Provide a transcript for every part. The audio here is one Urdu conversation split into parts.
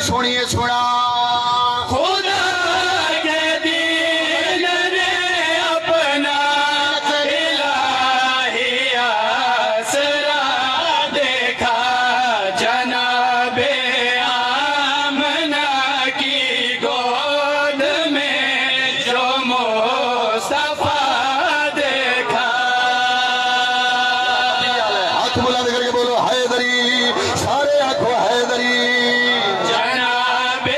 دی سونیے سنا خدا کے دین نے اپنا الہی آسرا دیکھا جناب آمنہ کی گود میں جو مصطفیٰ دیکھا ہاتھ بلند کر کے بولو حیدری سارے آنکھوں حیدری جناب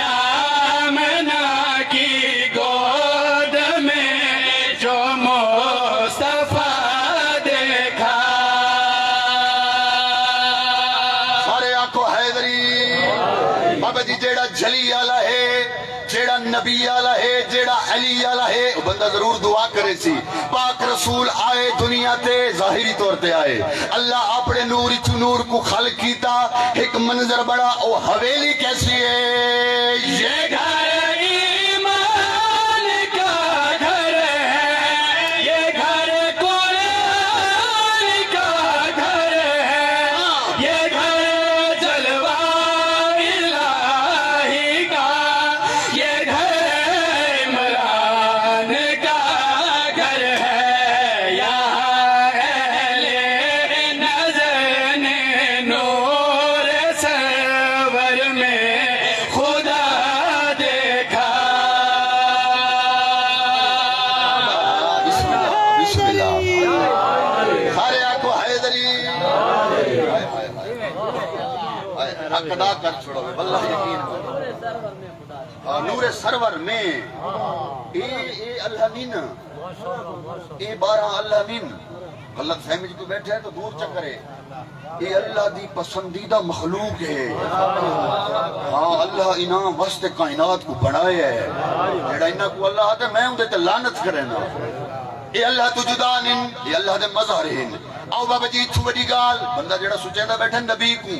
آمنہ کی گود میں جو مصطفیٰ دیکھا سارے آنکھوں حیدری بابا جی جیڑا جلی آلہ ہے جیڑا نبی آلہ ہے جیڑا علی آلہ ہے وہ بندہ ضرور دعا کرے سی پاک رسول آئے دنیا تے ظاہری طور تے آئے اللہ اپنے نور چو نور کو خلق کیتا ایک منظر بڑا او حویلی کیسی ہے یہ گھر ایمان کا گھر ہے یہ گھر قرآن کا گھر ہے یہ گھر جلوہ الہی کا یہ گھر عمران کا گھر ہے یہاں اہل نظر نے نور سرور میں خدا دیکھا بسم اللہ سارے آنکھوں حیدری حق ادا کر چھوڑو واللہ یقین نور سرور میں اے اللہ نین اے 12 اللہ نین غلط فہمی جو بیٹھے ہیں تو دور چکرے اے اللہ دی پسندیدہ مخلوق ہے ہاں اللہ انہاں وسط کائنات کو بڑھائے ہے جیڑا انہاں کو اللہ آتے میں ان دیتے لانت کرے نا اے اللہ تو جدا نن اے اللہ دے مظہر ہیں آؤ بابا جی اتھو بڑی گال بندہ جیڑا سچیندہ بیٹھے نبی کو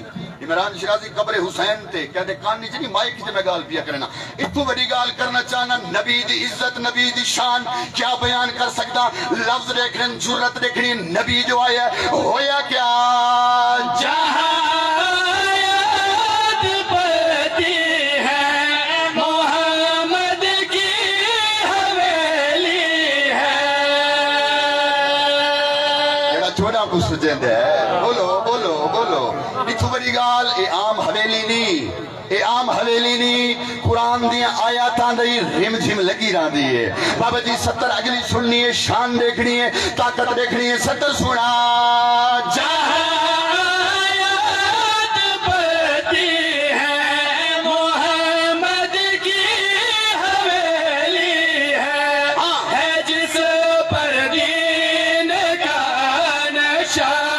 عمران شرازی قبر حسین تے کہتے کان نیچے نہیں مائک سے میں گال پیا کرنا اتھو بڑی گال کرنا چاہنا نبی دی عزت نبی دی شان کیا بیان کر سکتا لفظ دیکھنے جرت دیکھنی نبی جو آیا ہویا کیا جہاں آیات پڑھتی ہے محمد کی حویلی ہے جیڑا چھوڑا کو سجند ہے بولو بولو بولو اتھو بڑی گال اے عام حویلی نہیں اے عام حویلی نہیں قرآن دیا آیاتاں دی رم جھم لگی رہا دی ہے بابا جی 70 اگلی سننی ہے شان دیکھنی ہے طاقت دیکھنی ہے 70 سنا جہاں آیات پڑھتی ہے محمد کی حویلی ہے جس پر دین کا نشان